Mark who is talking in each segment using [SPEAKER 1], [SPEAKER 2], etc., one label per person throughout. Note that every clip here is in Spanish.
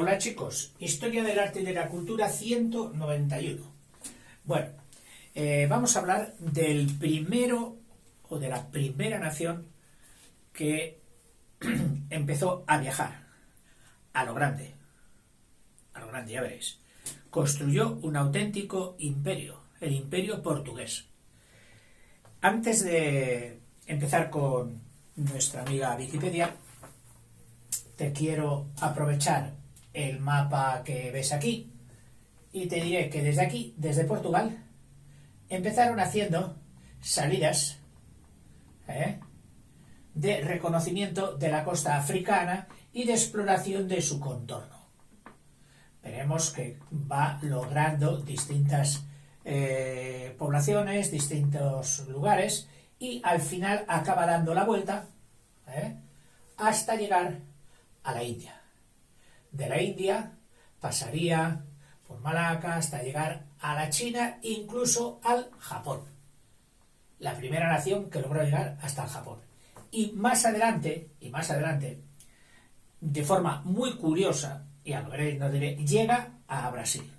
[SPEAKER 1] Hola chicos, Historia del Arte y de la Cultura 191. Bueno, vamos a hablar del primero o de la primera nación que empezó a viajar a lo grande, ya veréis. Construyó un auténtico imperio, el imperio portugués. Antes de empezar con nuestra amiga Wikipedia, te quiero aprovechar el mapa que ves aquí y te diré que desde aquí, desde Portugal, empezaron haciendo salidas de reconocimiento de la costa africana y de exploración de su contorno. Veremos que va logrando distintas poblaciones, distintos lugares, y al final acaba dando la vuelta hasta llegar a la India. De la India pasaría por Malaca hasta llegar a la China, incluso al Japón. La primera nación que logró llegar hasta el Japón. Y más adelante, de forma muy curiosa, ya lo veréis, no diré, llega a Brasil.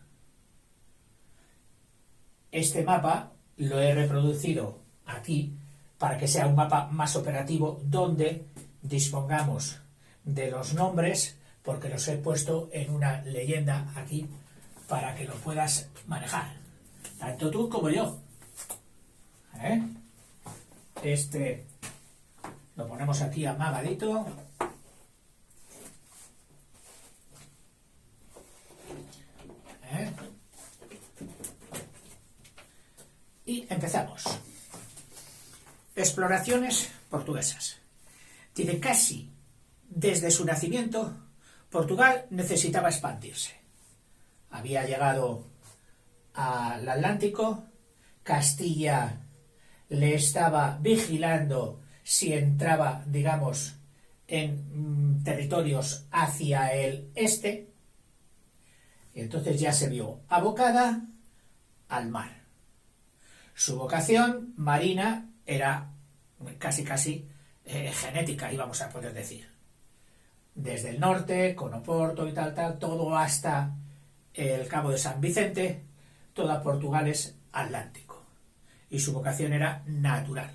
[SPEAKER 1] Este mapa lo he reproducido aquí para que sea un mapa más operativo, donde dispongamos de los nombres, porque los he puesto en una leyenda aquí para que lo puedas manejar, tanto tú como yo. Este lo ponemos aquí amagadito. Y empezamos. Exploraciones portuguesas. Tiene casi desde su nacimiento, Portugal necesitaba expandirse. Había llegado al Atlántico, Castilla le estaba vigilando si entraba, digamos, en territorios hacia el este, y entonces ya se vio abocada al mar. Su vocación marina era casi genética, íbamos a poder decir. Desde el norte, con Oporto y tal, todo hasta el Cabo de San Vicente, toda Portugal es atlántico. Y su vocación era natural,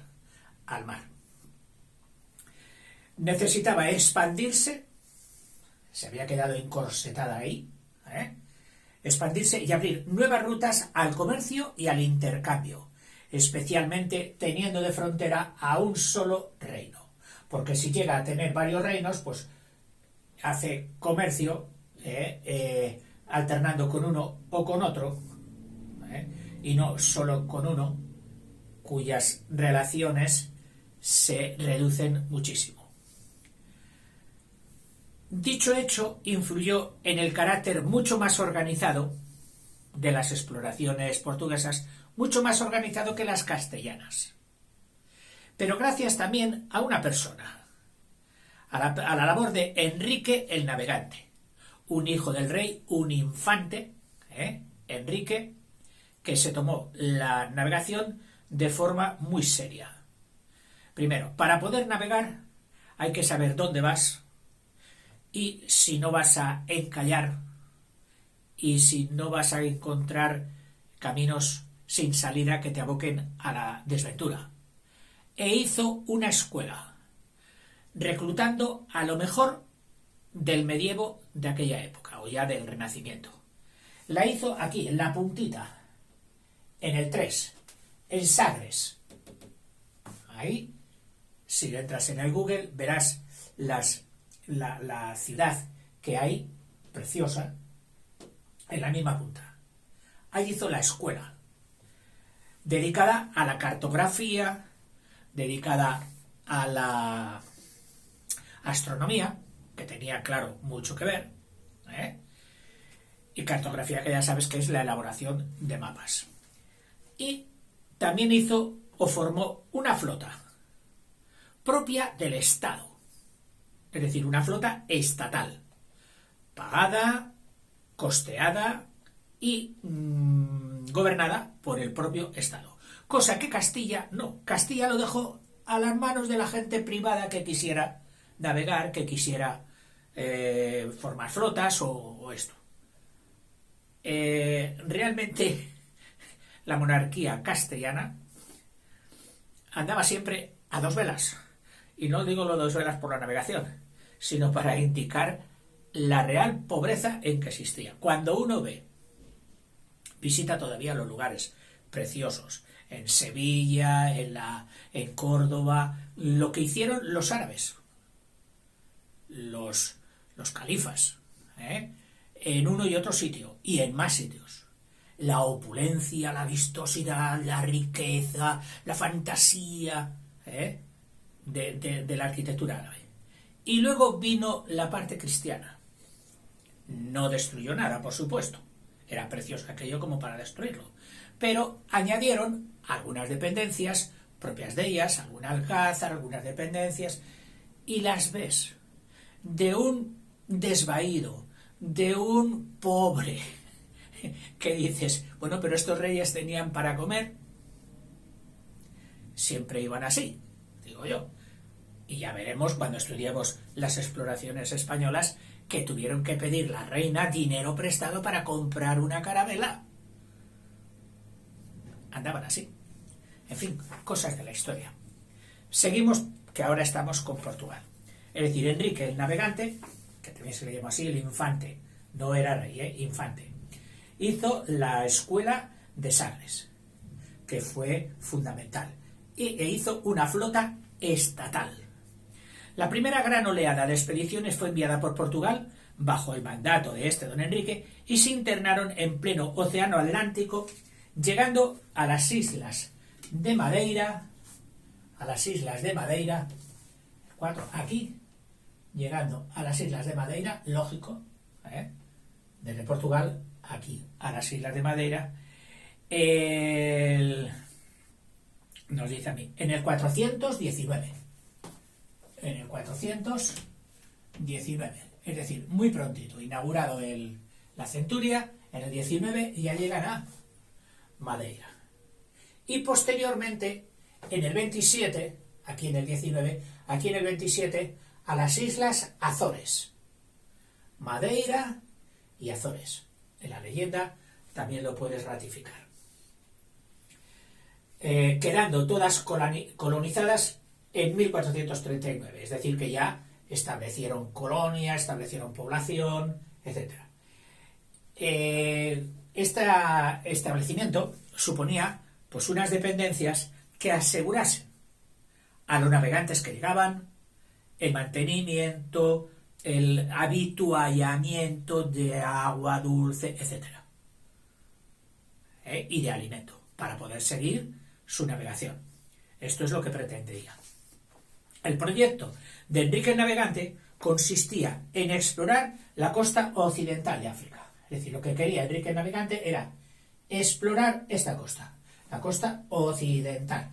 [SPEAKER 1] al mar. Necesitaba expandirse, se había quedado encorsetada ahí, expandirse y abrir nuevas rutas al comercio y al intercambio, especialmente teniendo de frontera a un solo reino. Porque si llega a tener varios reinos, pues hace comercio alternando con uno o con otro, y no solo con uno, cuyas relaciones se reducen muchísimo. Dicho hecho influyó en el carácter mucho más organizado de las exploraciones portuguesas, mucho más organizado que las castellanas. Pero gracias también a una persona, a la labor de Enrique el Navegante, un hijo del rey, un infante, Enrique, que se tomó la navegación de forma muy seria. Primero, para poder navegar hay que saber dónde vas, y si no vas a encallar, y si no vas a encontrar caminos sin salida que te aboquen a la desventura. E hizo una escuela, reclutando a lo mejor del medievo de aquella época, o ya del Renacimiento. La hizo aquí, en la puntita, en el 3, en Sagres. Ahí, si entras en el Google, verás la ciudad que hay, preciosa, en la misma punta. Ahí hizo la escuela, dedicada a la cartografía, dedicada a la astronomía, que tenía, claro, mucho que ver, y cartografía, que ya sabes que es la elaboración de mapas. Y también hizo o formó una flota propia del Estado, es decir, una flota estatal, pagada, costeada y gobernada por el propio Estado. Cosa que Castilla no. Castilla lo dejó a las manos de la gente privada que quisiera navegar, que quisiera formar flotas o esto. Realmente la monarquía castellana andaba siempre a dos velas. Y no digo lo de dos velas por la navegación, sino para indicar la real pobreza en que existía. Cuando uno visita todavía los lugares preciosos, en Sevilla, en Córdoba, lo que hicieron los árabes, los califas, en uno y otro sitio, y en más sitios. La opulencia, la vistosidad, la riqueza, la fantasía de la arquitectura árabe. Y luego vino la parte cristiana. No destruyó nada, por supuesto. Era precioso aquello como para destruirlo. Pero añadieron algunas dependencias propias de ellas, algún alcázar, algunas dependencias, y las ves de un desvaído, de un pobre, que dices, bueno, pero estos reyes tenían para comer, siempre iban así, digo yo. Y ya veremos cuando estudiemos las exploraciones españolas que tuvieron que pedir la reina dinero prestado para comprar una carabela. Andaban así. En fin, cosas de la historia. Seguimos, que ahora estamos con Portugal. Es decir, Enrique el Navegante, que también se le llama así, el infante, no era rey, infante, hizo la escuela de Sagres, que fue fundamental, e hizo una flota estatal. La primera gran oleada de expediciones fue enviada por Portugal bajo el mandato de don Enrique y se internaron en pleno océano Atlántico, llegando a las islas de Madeira, aquí, llegando a las islas de Madeira, lógico, desde Portugal aquí a las islas de Madeira, nos dice a mí, en el 419. En el 419, es decir, muy prontito, inaugurado la centuria, en el 19 ya llegan a Madeira. Y posteriormente, en el 27, aquí en el 19, aquí en el 27, a las islas Azores. Madeira y Azores. En la leyenda también lo puedes ratificar. Quedando todas colonizadas en 1439, es decir, que ya establecieron colonia, establecieron población, etc. Este establecimiento suponía pues unas dependencias que asegurasen a los navegantes que llegaban el mantenimiento, el habituallamiento de agua dulce, etc. Y de alimento, para poder seguir su navegación. Esto es lo que pretendía. El proyecto de Enrique el Navegante consistía en explorar la costa occidental de África. Es decir, lo que quería Enrique el Navegante era explorar esta costa, la costa occidental,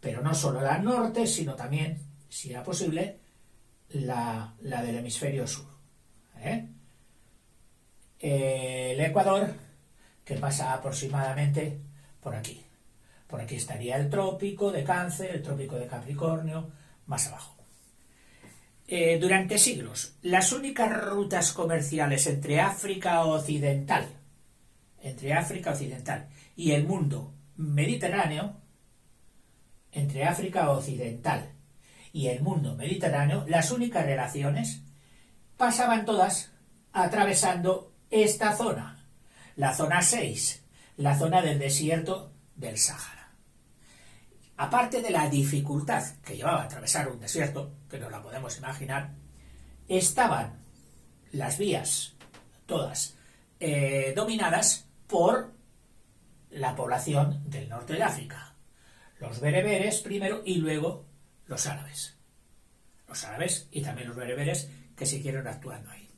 [SPEAKER 1] pero no solo la norte, sino también, si era posible, la del hemisferio sur. El Ecuador, que pasa aproximadamente por aquí. Por aquí estaría el trópico de Cáncer, el trópico de Capricornio, más abajo. Durante siglos, las únicas rutas comerciales entre África Occidental y el mundo mediterráneo, las únicas relaciones pasaban todas atravesando esta zona, la zona 6, la zona del desierto del Sáhara. Aparte de la dificultad que llevaba a atravesar un desierto, que nos la podemos imaginar, estaban las vías todas dominadas por la población del norte de África. Los bereberes primero y luego los árabes. Los árabes y también los bereberes que siguieron actuando ahí.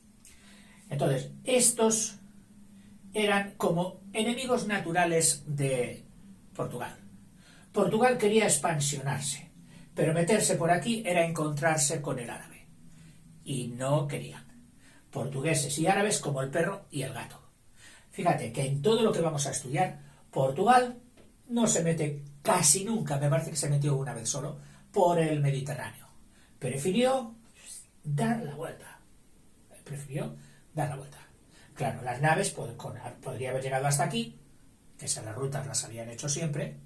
[SPEAKER 1] Entonces, estos eran como enemigos naturales de Portugal. Portugal quería expansionarse, pero meterse por aquí era encontrarse con el árabe. Y no querían. Portugueses y árabes como el perro y el gato. Fíjate que en todo lo que vamos a estudiar, Portugal no se mete casi nunca, me parece que se metió una vez solo, por el Mediterráneo. Prefirió dar la vuelta. prefirió dar la vuelta. Claro, las naves podría haber llegado hasta aquí, que esas las rutas las habían hecho siempre,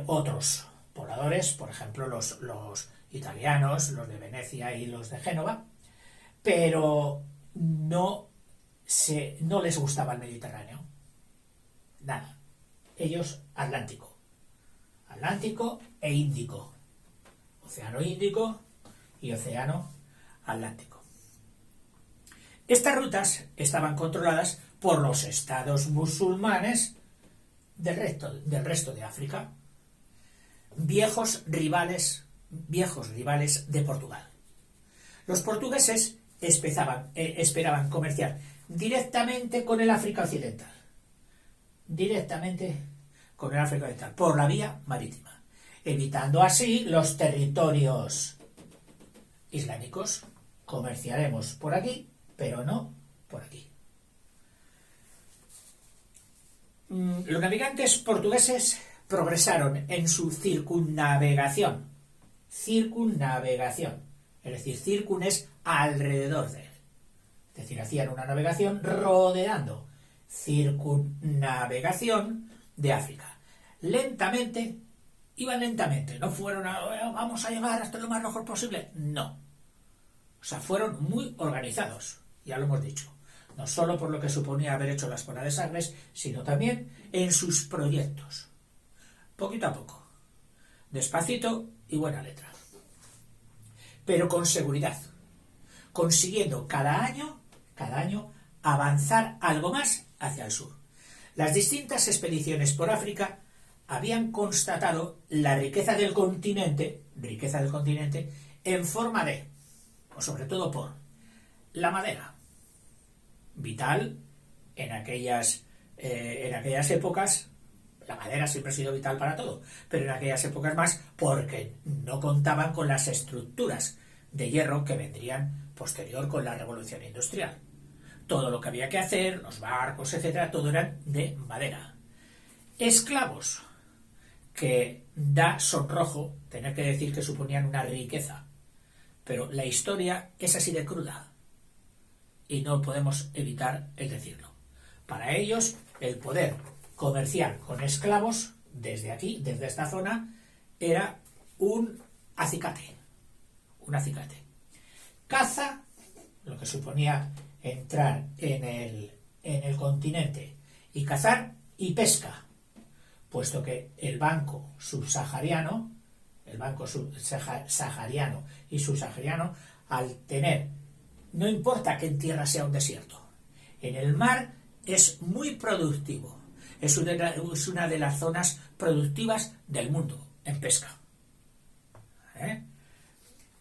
[SPEAKER 1] otros pobladores, por ejemplo los italianos, los de Venecia y los de Génova, pero no les gustaba el Mediterráneo. Nada. Ellos Atlántico e Índico. Océano Índico y Océano Atlántico. Estas rutas estaban controladas por los estados musulmanes del resto de África, viejos rivales de Portugal. Los portugueses esperaban comerciar directamente con el África Occidental, por la vía marítima, evitando así los territorios islámicos. Comerciaremos por aquí, pero no por aquí. Los navegantes portugueses progresaron en su circunnavegación, es decir, circun es alrededor de él, es decir, hacían una navegación rodeando, circunnavegación de África. Iban lentamente, no fueron vamos a llegar hasta lo más mejor posible, no. O sea, fueron muy organizados, ya lo hemos dicho, no solo por lo que suponía haber hecho la Escuela de Sagres, sino también en sus proyectos. Poquito a poco, despacito y buena letra, pero con seguridad, consiguiendo cada año avanzar algo más hacia el sur. Las distintas expediciones por África habían constatado la riqueza del continente en forma de, o sobre todo por, la madera, vital en aquellas épocas. La madera siempre ha sido vital para todo, pero en aquellas épocas más, porque no contaban con las estructuras de hierro que vendrían posterior con la revolución industrial. Todo lo que había que hacer, los barcos, etcétera, todo eran de madera. Esclavos, que da sonrojo tener que decir que suponían una riqueza, pero la historia es así de cruda y no podemos evitar el decirlo. Para ellos, el poder comercial con esclavos desde aquí, desde esta zona, era un acicate. Caza, lo que suponía entrar en el continente y cazar, y pesca, puesto que el banco sahariano y subsahariano, al tener, no importa que en tierra sea un desierto, en el mar es muy productivo, es una de las zonas productivas del mundo en pesca.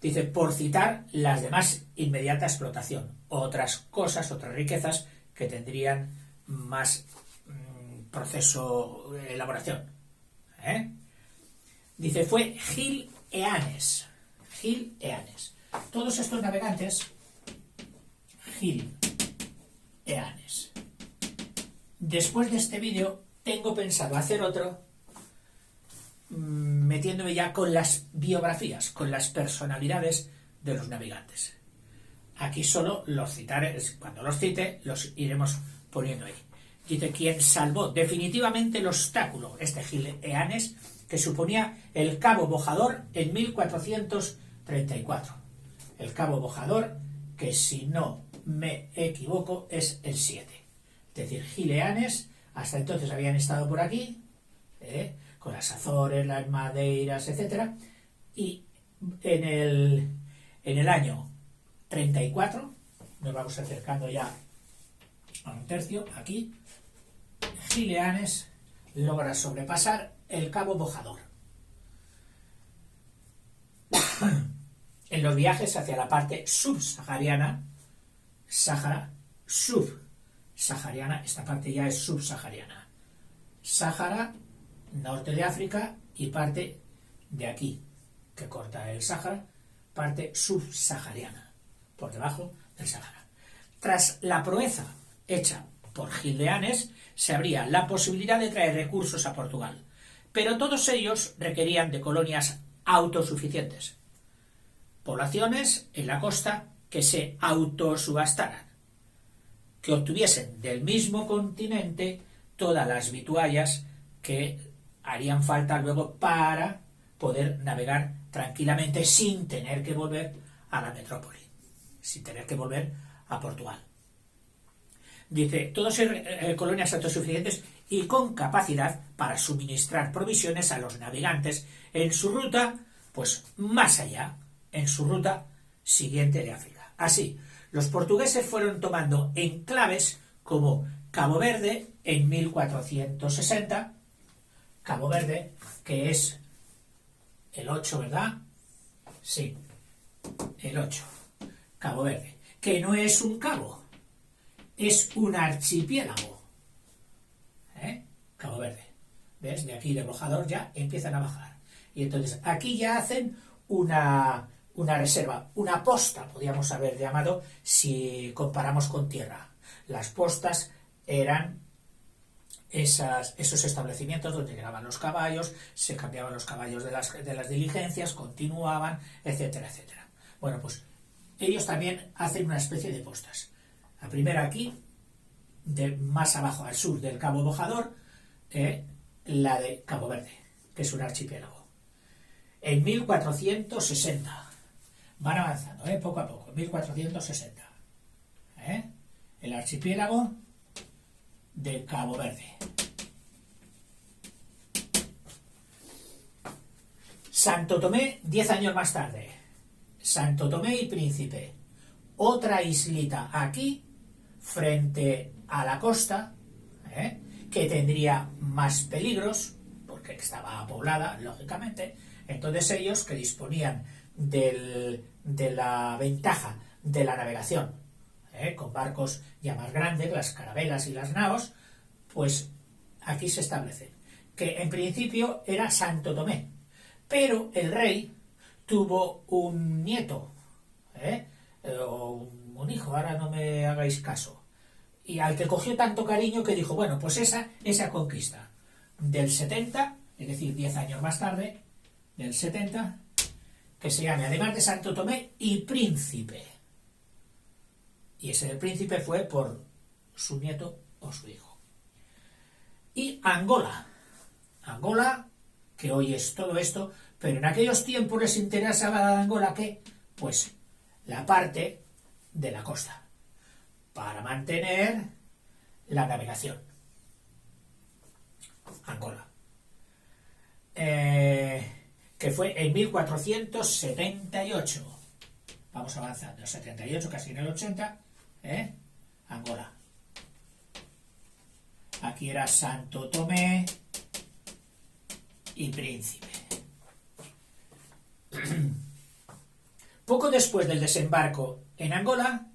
[SPEAKER 1] Dice, por citar las demás inmediata explotación, otras riquezas que tendrían más proceso de elaboración. Dice, fue Gil Eanes. Todos estos navegantes, Gil Eanes. Después de este vídeo, tengo pensado hacer otro metiéndome ya con las biografías, con las personalidades de los navegantes. Aquí solo los citaré, cuando los cite, los iremos poniendo ahí. Dice, quien salvó definitivamente el obstáculo, Gil Eanes, que suponía el Cabo Bojador en 1434. El Cabo Bojador, que si no me equivoco, es el 7. Es decir, Gil Eanes, hasta entonces habían estado por aquí, con las Azores, las Madeiras, etc. Y en el año 34, nos vamos acercando ya a un tercio, aquí, Gil Eanes logra sobrepasar el Cabo Bojador. En los viajes hacia la parte subsahariana, subsahariana, esta parte ya es subsahariana, Sáhara, norte de África, y parte de aquí, que corta el Sáhara, parte subsahariana, por debajo del Sáhara. Tras la proeza hecha por Gil Eanes, se abría la posibilidad de traer recursos a Portugal, pero todos ellos requerían de colonias autosuficientes, poblaciones en la costa que se autosubastaran, que obtuviesen del mismo continente todas las vituallas que harían falta luego para poder navegar tranquilamente sin tener que volver a la metrópoli, sin tener que volver a Portugal. Dice, todos colonias autosuficientes y con capacidad para suministrar provisiones a los navegantes en su ruta, pues más allá, en su ruta siguiente de África. Así, los portugueses fueron tomando enclaves como Cabo Verde en 1460, Cabo Verde, que es el 8, ¿verdad? Sí, el 8, Cabo Verde, que no es un cabo, es un archipiélago. Cabo Verde. ¿Ves? De aquí de Bojador ya empiezan a bajar. Y entonces aquí ya hacen una reserva, una posta, podríamos haber llamado, si comparamos con tierra. Las postas eran esos establecimientos donde llegaban los caballos, se cambiaban los caballos de las diligencias, continuaban, etcétera, etcétera. Bueno, pues ellos también hacen una especie de postas. La primera aquí, de más abajo al sur del Cabo Bojador, la de Cabo Verde, que es un archipiélago. En 1460 van avanzando, poco a poco, 1460. El archipiélago de Cabo Verde. Santo Tomé, 10 años más tarde. Santo Tomé y Príncipe. Otra islita aquí, frente a la costa, que tendría más peligros, porque estaba poblada, lógicamente. Entonces ellos, que disponían de la ventaja de la navegación, con barcos ya más grandes, las carabelas y las naos, pues aquí se establecen. Que en principio era Santo Tomé, pero el rey tuvo un nieto, o un hijo, ahora no me hagáis caso, y al que cogió tanto cariño que dijo, bueno, pues esa conquista del 70, es decir, 10 años más tarde, del 70, que se llame, además de Santo Tomé y Príncipe. Y ese del Príncipe fue por su nieto o su hijo. Y Angola. Angola, que hoy es todo esto, pero en aquellos tiempos les interesaba a Angola, ¿qué? Pues la parte de la costa, para mantener la navegación. Angola. Que fue en 1478. Vamos avanzando, 78, casi en el 80, Angola. Aquí era Santo Tomé y Príncipe. Poco después del desembarco en Angola,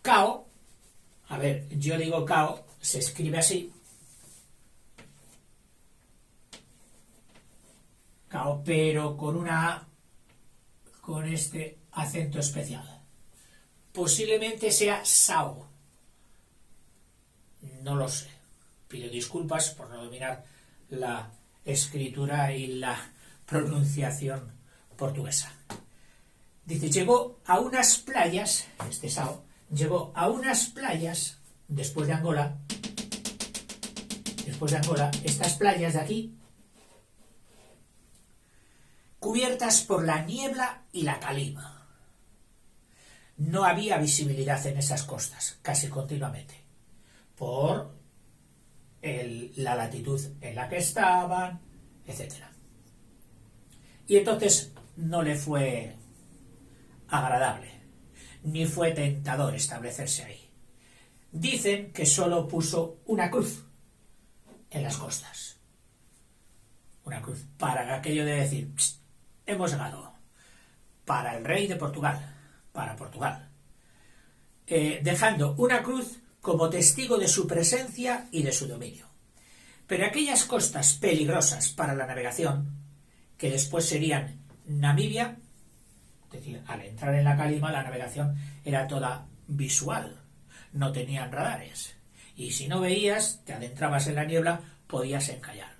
[SPEAKER 1] Cao, a ver, yo digo Cao, se escribe así, Cao, pero con este acento especial. Posiblemente sea Sao. No lo sé. Pido disculpas por no dominar la escritura y la pronunciación portuguesa. Dice, llegó a unas playas, este Sao, llegó a unas playas después de Angola, estas playas de aquí, cubiertas por la niebla y la calima. No había visibilidad en esas costas, casi continuamente, por la latitud en la que estaban, etc. Y entonces no le fue agradable, ni fue tentador establecerse ahí. Dicen que solo puso una cruz en las costas. Una cruz, para aquello de decir, hemos ganado. Para el rey de Portugal, para Portugal. Dejando una cruz como testigo de su presencia y de su dominio. Pero aquellas costas peligrosas para la navegación, que después serían Namibia, es decir, al entrar en la calima la navegación era toda visual, no tenían radares, y si no veías, te adentrabas en la niebla, podías encallar.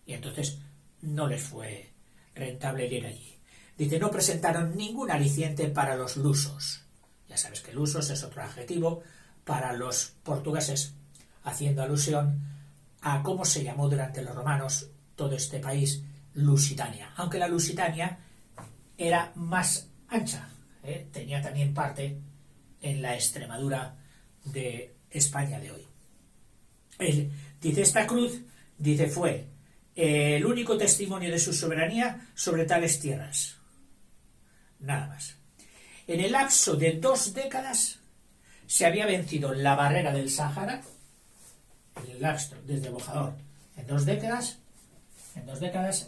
[SPEAKER 1] Y entonces no les fue rentable ir allí. dice, no presentaron ningún aliciente para los lusos. Ya sabes que lusos es otro adjetivo para los portugueses, haciendo alusión a cómo se llamó durante los romanos todo este país, Lusitania. Aunque la Lusitania era más ancha, tenía también parte en la Extremadura de España de hoy. Dice, esta cruz, dice, fue el único testimonio de su soberanía sobre tales tierras. Nada más. En el lapso de 2 décadas se había vencido la barrera del Sáhara, en el lapso desde Bojador, en dos décadas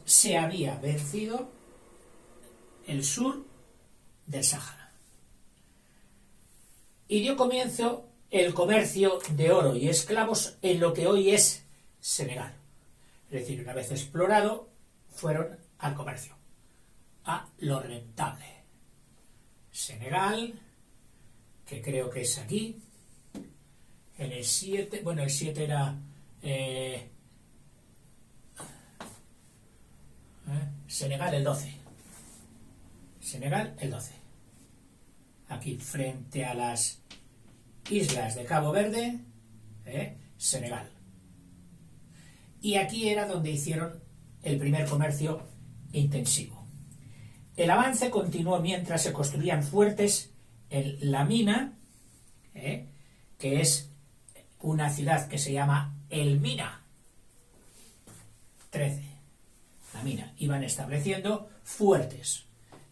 [SPEAKER 1] se había vencido el sur del Sáhara. Y dio comienzo el comercio de oro y esclavos en lo que hoy es Senegal. Es decir, una vez explorado, fueron al comercio, a lo rentable. Senegal, que creo que es aquí, en el 7, bueno, el 7 era Senegal el 12. Senegal el 12. Aquí, frente a las islas de Cabo Verde, Senegal. Y aquí era donde hicieron el primer comercio intensivo. El avance continuó mientras se construían fuertes en La Mina, que es una ciudad que se llama El Mina. 13. La Mina. Iban estableciendo fuertes.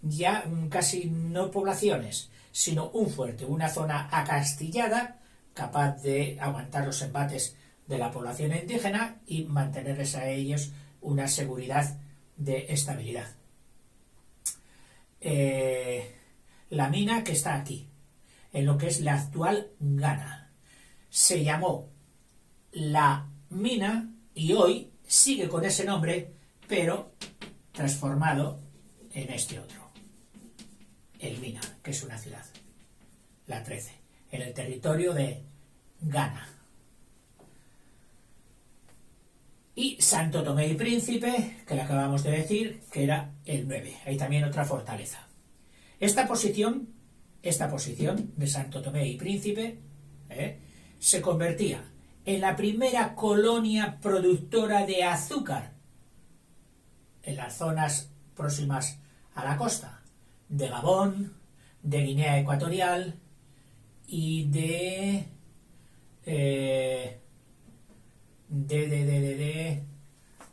[SPEAKER 1] Ya casi no poblaciones, sino un fuerte, una zona acastillada, capaz de aguantar los embates de la población indígena y mantenerles a ellos una seguridad de estabilidad. La mina que está aquí, en lo que es la actual Ghana, se llamó La Mina y hoy sigue con ese nombre, pero transformado en este otro, El Mina, que es una ciudad, la 13, en el territorio de Ghana. Y Santo Tomé y Príncipe, que le acabamos de decir, que era el 9. Hay también otra fortaleza. Esta posición de Santo Tomé y Príncipe, se convertía en la primera colonia productora de azúcar en las zonas próximas a la costa, de Gabón, de Guinea Ecuatorial y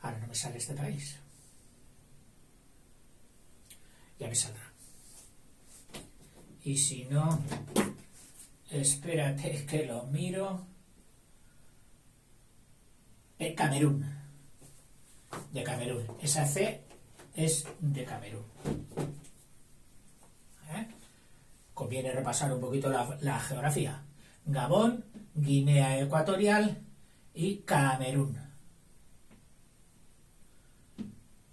[SPEAKER 1] ahora no me sale este país, ya me saldrá, y si no, espérate que lo miro. Camerún, de Camerún, esa C es de Camerún. Conviene repasar un poquito la geografía. Gabón, Guinea Ecuatorial y Camerún.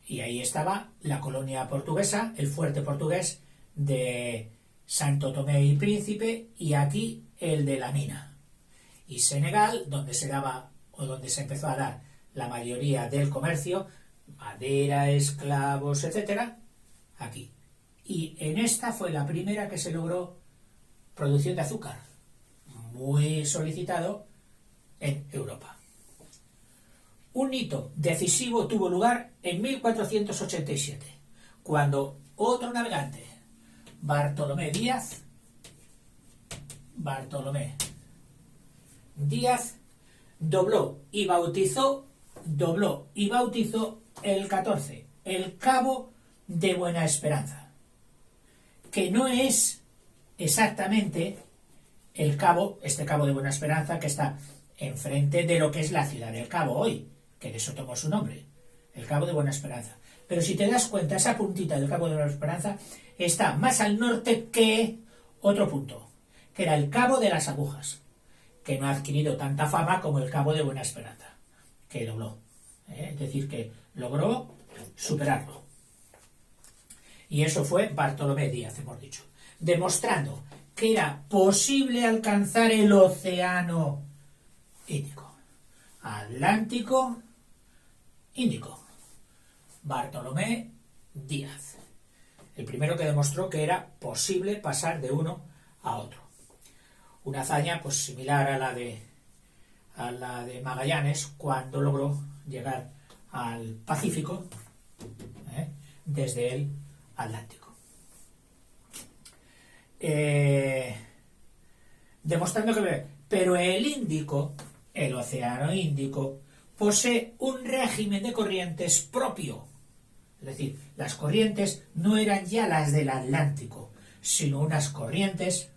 [SPEAKER 1] Y ahí estaba la colonia portuguesa, el fuerte portugués de Santo Tomé y Príncipe, y aquí el de La Mina. Y Senegal, donde se daba o donde se empezó a dar la mayoría del comercio, madera, esclavos, etcétera, aquí. Y en esta fue la primera que se logró producción de azúcar, muy solicitado en Europa. Un hito decisivo tuvo lugar en 1487, cuando otro navegante, Bartolomé Díaz, dobló y bautizó el 14, el Cabo de Buena Esperanza, que no es exactamente el cabo, este Cabo de Buena Esperanza que está enfrente de lo que es la ciudad del Cabo hoy, que de eso tomó su nombre, el Cabo de Buena Esperanza. Pero si te das cuenta, esa puntita del Cabo de Buena Esperanza está más al norte que otro punto, que era el Cabo de las Agujas, que no ha adquirido tanta fama como el Cabo de Buena Esperanza, que dobló, es decir, que logró superarlo. Y eso fue Bartolomé Díaz, hemos dicho, demostrando que era posible alcanzar el océano Índico, Atlántico, Índico. Bartolomé Díaz. el primero que demostró que era posible pasar de uno a otro. Una hazaña pues similar a la de Magallanes cuando logró llegar al Pacífico desde el Atlántico. Demostrando que... Pero el Índico, el Océano Índico, posee un régimen de corrientes propio. Es decir, las corrientes no eran ya las del Atlántico, sino unas corrientes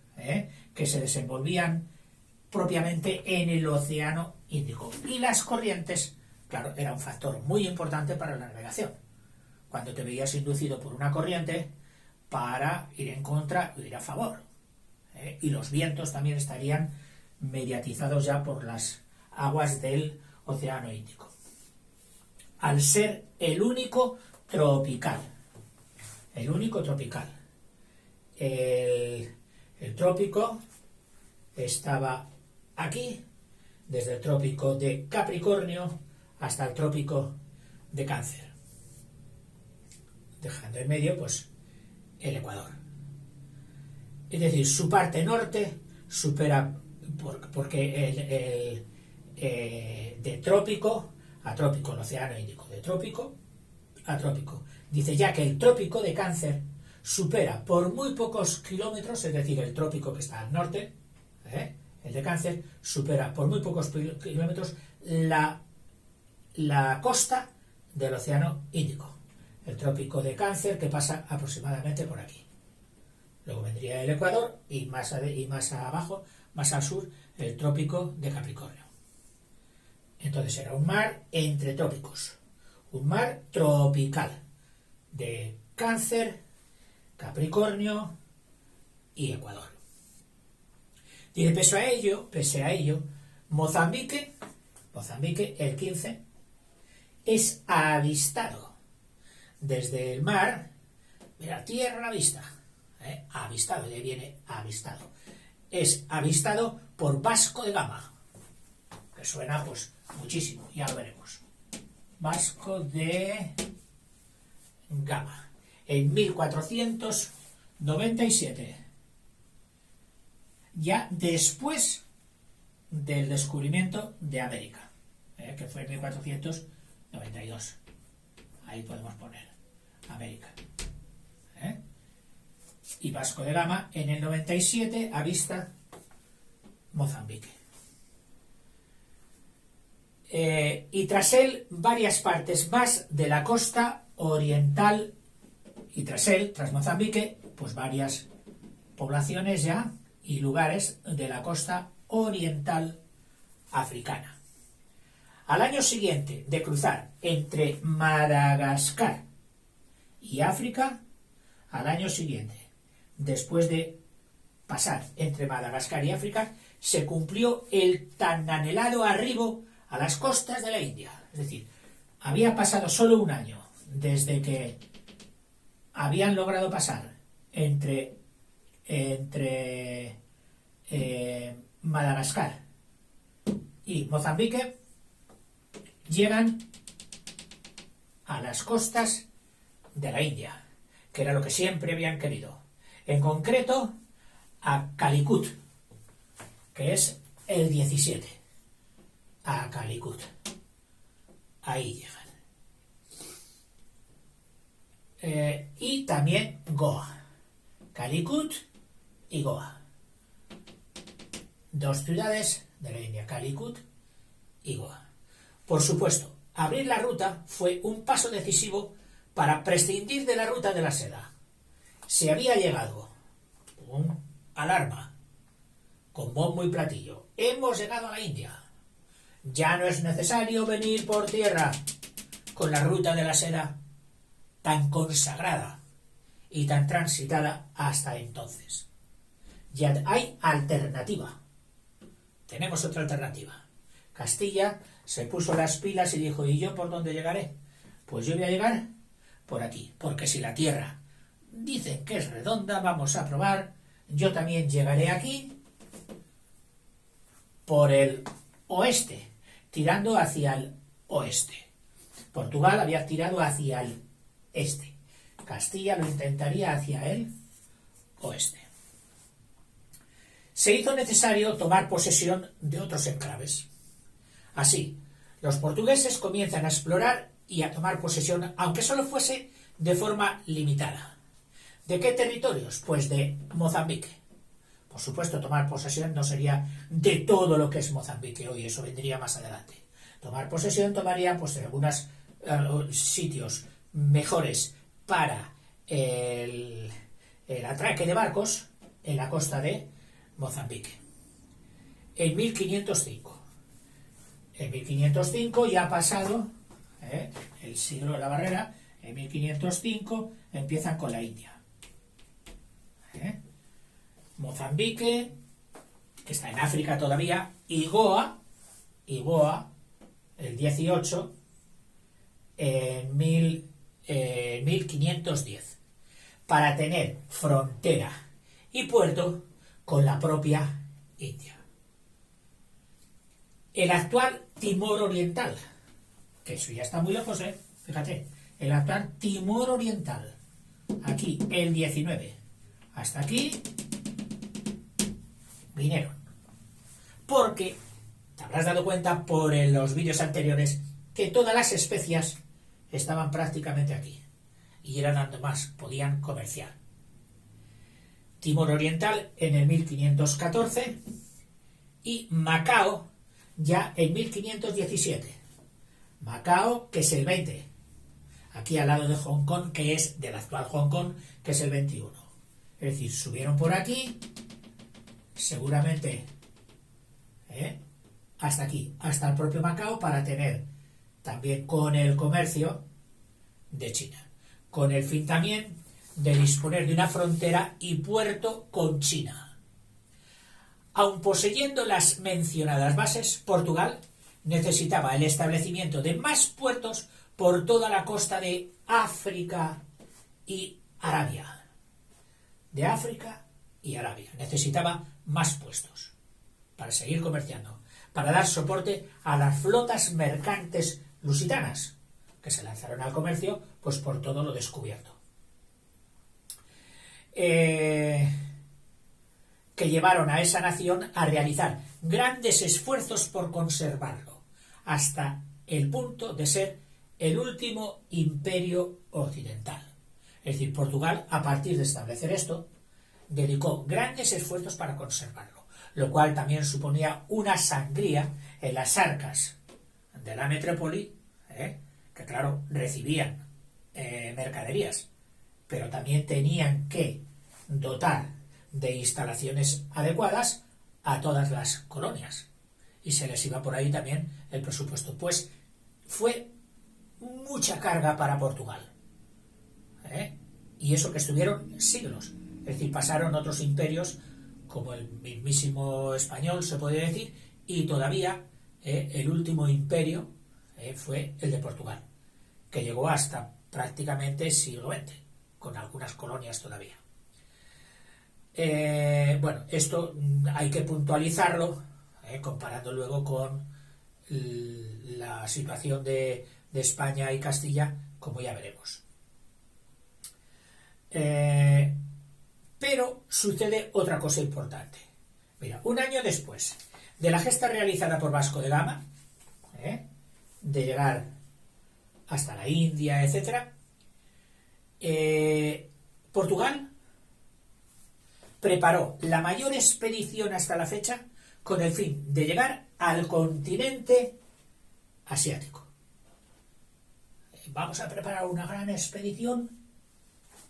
[SPEAKER 1] que se desenvolvían propiamente en el Océano Índico. Y las corrientes, claro, era un factor muy importante para la navegación. Cuando te veías inducido por una corriente para ir en contra o ir a favor. Y los vientos también estarían mediatizados ya por las aguas del Océano Índico. Al ser el único tropical, el trópico estaba aquí, desde el trópico de Capricornio hasta el trópico de Cáncer, dejando en medio pues el Ecuador. Es decir, su parte norte supera, porque de trópico a trópico, el Océano Índico, de trópico a trópico. Dice ya que el trópico de Cáncer supera por muy pocos kilómetros, es decir, el trópico que está al norte, el de Cáncer, supera por muy pocos kilómetros la costa del Océano Índico. El trópico de Cáncer que pasa aproximadamente por aquí. Luego vendría el Ecuador y más abajo, más al sur, el trópico de Capricornio. Entonces era un mar entre trópicos, un mar tropical, de Cáncer, Capricornio y Ecuador. Y pese a ello, Mozambique, el 15, es avistado desde el mar, mira, tierra a la vista, avistado, de ahí viene avistado, es avistado por Vasco de Gama, que suena pues muchísimo, ya lo veremos. Vasco de Gama, en 1497, ya después del descubrimiento de América, que fue en 1492. Ahí podemos poner América. Y Vasco de Gama en el 97 avista Mozambique. Y tras él varias partes más de la costa oriental, y tras Mozambique, pues varias poblaciones ya y lugares de la costa oriental africana. Al año siguiente de cruzar entre Madagascar y África, al año siguiente, después de pasar entre Madagascar y África, se cumplió el tan anhelado arribo a las costas de la India. Es decir, había pasado solo un año desde que habían logrado pasar entre Madagascar y Mozambique, llegan a las costas de la India, que era lo que siempre habían querido. En concreto, a Calicut, que es el 17. A Calicut. Ahí llegan. Y también Goa. Calicut y Goa. Dos ciudades de la India, Calicut y Goa. Por supuesto, abrir la ruta fue un paso decisivo para prescindir de la ruta de la seda. Se había llegado un alarma con bombo y platillo. Hemos llegado a la India. Ya no es necesario venir por tierra con la ruta de la seda tan consagrada y tan transitada hasta entonces. Ya hay alternativa. Tenemos otra alternativa. Castilla se puso las pilas y dijo, ¿y yo por dónde llegaré? Pues yo voy a llegar por aquí, porque si la tierra dicen que es redonda, vamos a probar, yo también llegaré aquí por el oeste, tirando hacia el oeste. Portugal había tirado hacia el este. Castilla lo intentaría hacia el oeste. Se hizo necesario tomar posesión de otros enclaves. Así, los portugueses comienzan a explorar y a tomar posesión, aunque solo fuese de forma limitada. ¿De qué territorios? Pues de Mozambique. Por supuesto, tomar posesión no sería de todo lo que es Mozambique hoy, eso vendría más adelante. Tomar posesión tomaría pues de algunos sitios mejores para el atraque de barcos en la costa de Mozambique. En 1505. En 1505 ya ha pasado el siglo de la barrera. En 1505 empiezan con la India. Mozambique, que está en África todavía, y Goa, el 18, en 1510, para tener frontera y puerto con la propia India. El actual Timor Oriental, que eso ya está muy lejos, fíjate, el actual Timor Oriental, aquí el 19, hasta aquí vinieron. Porque te habrás dado cuenta por los vídeos anteriores que todas las especias estaban prácticamente aquí y eran donde más podían comerciar. Timor Oriental en el 1514 y Macao ya en 1517. Macao, que es el 20, aquí al lado de Hong Kong, que es del actual Hong Kong, que es el 21. Es decir, subieron por aquí, seguramente hasta aquí, hasta el propio Macao, para tener también con el comercio de China, con el fin también de disponer de una frontera y puerto con China. Aun poseyendo las mencionadas bases, Portugal necesitaba el establecimiento de más puertos por toda la costa de África y Arabia. De África y Arabia. Necesitaba más puestos para seguir comerciando, para dar soporte a las flotas mercantes lusitanas, que se lanzaron al comercio pues por todo lo descubierto. Que llevaron a esa nación a realizar grandes esfuerzos por conservarlo, hasta el punto de ser el último imperio occidental. Es decir, Portugal, a partir de establecer esto, dedicó grandes esfuerzos para conservarlo, lo cual también suponía una sangría en las arcas de la metrópoli, que claro, recibían mercaderías, pero también tenían que dotar de instalaciones adecuadas a todas las colonias, y se les iba por ahí también el presupuesto. Pues fue mucha carga para Portugal, y eso que estuvieron siglos. Es decir, pasaron otros imperios, como el mismísimo español, se puede decir, y todavía el último imperio fue el de Portugal, que llegó hasta prácticamente el siglo XX, con algunas colonias todavía. Bueno, esto hay que puntualizarlo, comparando luego con la situación de España y Castilla, como ya veremos. Pero sucede otra cosa importante. Mira, un año después de la gesta realizada por Vasco de Gama, de llegar hasta la India, etc., Portugal preparó la mayor expedición hasta la fecha con el fin de llegar al continente asiático. Vamos a preparar una gran expedición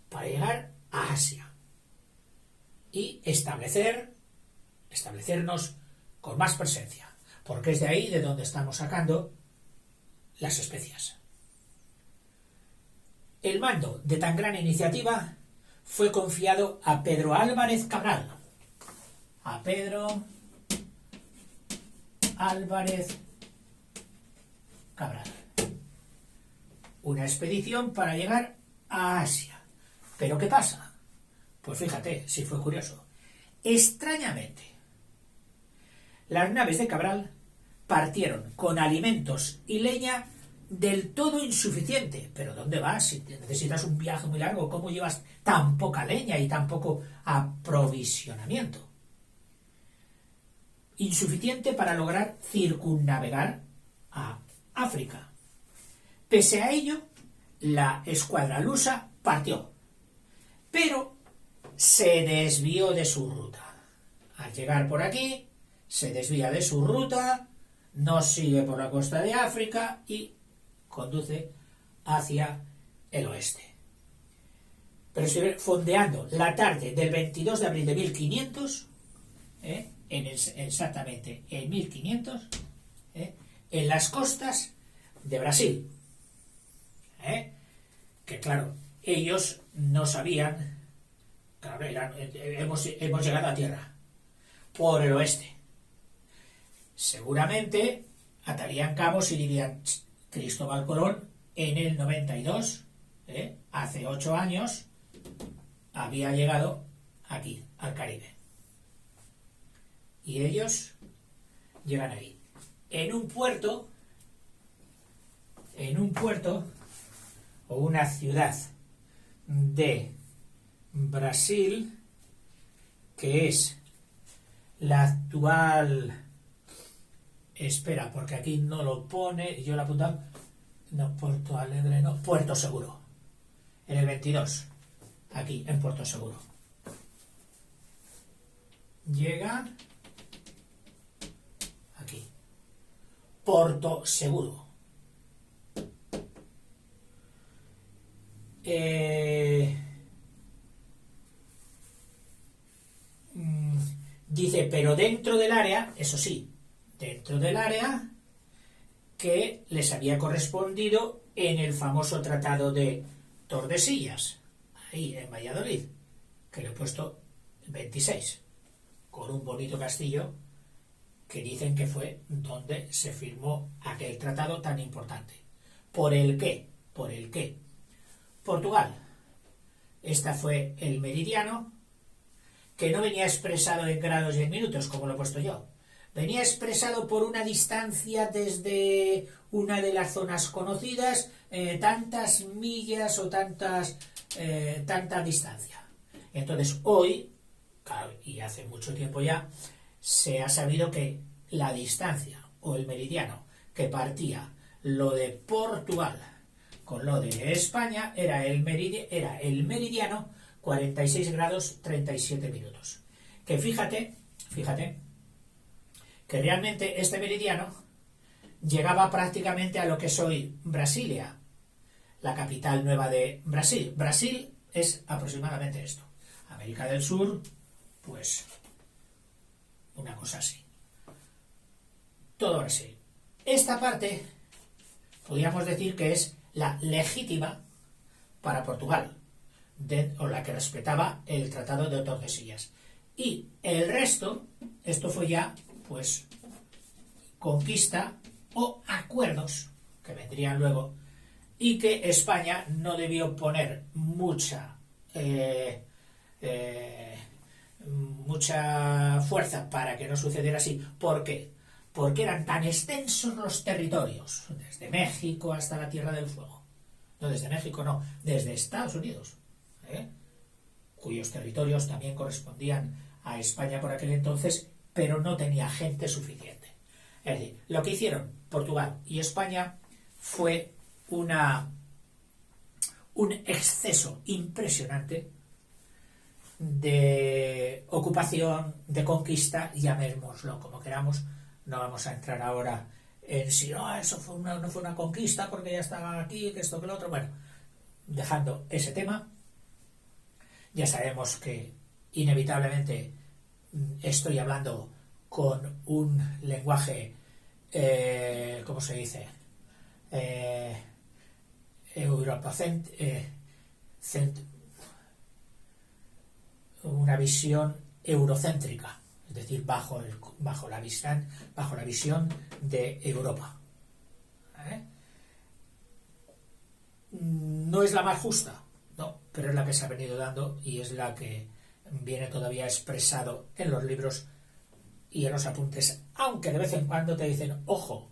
[SPEAKER 1] para llegar a Asia y establecernos con más presencia, porque es de ahí de donde estamos sacando las especias. El mando de tan gran iniciativa fue confiado a Pedro Álvarez Cabral. A Pedro Álvarez Cabral. Una expedición para llegar a Asia. ¿Pero qué pasa? Pues fíjate, si fue curioso. Extrañamente, las naves de Cabral partieron con alimentos y leña del todo insuficiente. ¿Pero dónde vas? Si necesitas un viaje muy largo, ¿cómo llevas tan poca leña y tan poco aprovisionamiento? Insuficiente para lograr circunnavegar a África. Pese a ello, la escuadra lusa partió, pero se desvió de su ruta. Al llegar por aquí, se desvía de su ruta, no sigue por la costa de África y conduce hacia el oeste. Pero sigue fondeando la tarde del 22 de abril de 1500, exactamente en 1500, en las costas de Brasil. Que claro, ellos no sabían, claro, hemos llegado a tierra por el oeste. Seguramente atarían cabos y dirían: Cristóbal Colón en el 92, hace 8 años, había llegado aquí, al Caribe. Y ellos llegan ahí. En un puerto o una ciudad de Brasil, que es la actual... Espera, porque aquí no lo pone, yo lo he apuntado. No, Porto Alegre, no, Puerto Seguro. En el 22, aquí, en Puerto Seguro. Llega aquí. Porto Seguro. Dice, pero dentro del área, eso sí, dentro del área que les había correspondido en el famoso Tratado de Tordesillas, ahí en Valladolid, que le he puesto 26, con un bonito castillo que dicen que fue donde se firmó aquel tratado tan importante. ¿Por el qué? Portugal. Este fue el meridiano, que no venía expresado en grados y en minutos, como lo he puesto yo. Venía expresado por una distancia desde una de las zonas conocidas, tantas millas o tanta distancia. Entonces hoy, claro, y hace mucho tiempo ya, se ha sabido que la distancia o el meridiano que partía lo de Portugal con lo de España era el meridiano 46 grados 37 minutos. Que fíjate, que realmente este meridiano llegaba prácticamente a lo que es hoy Brasilia, la capital nueva de Brasil. Brasil es aproximadamente esto. América del Sur, pues una cosa así. Todo Brasil. Esta parte, podríamos decir que es la legítima para Portugal, o la que respetaba el Tratado de Tordesillas. Y el resto, esto fue ya, pues, conquista o acuerdos que vendrían luego, y que España no debió poner mucha fuerza para que no sucediera así. ¿Por qué? Porque eran tan extensos los territorios, desde México hasta la Tierra del Fuego. No, desde México no, desde Estados Unidos, cuyos territorios también correspondían a España por aquel entonces, pero no tenía gente suficiente. Es decir, lo que hicieron Portugal y España fue un exceso impresionante de ocupación, de conquista, llamémoslo como queramos. No vamos a entrar ahora en si eso no fue una conquista porque ya estaba aquí, que esto, que lo otro. Bueno, dejando ese tema, ya sabemos que inevitablemente estoy hablando con un lenguaje, ¿cómo se dice? Una visión eurocéntrica, es decir, bajo la visión de Europa. No es la más justa, no, pero es la que se ha venido dando y es la que viene todavía expresado en los libros y en los apuntes, aunque de vez en cuando te dicen, ojo,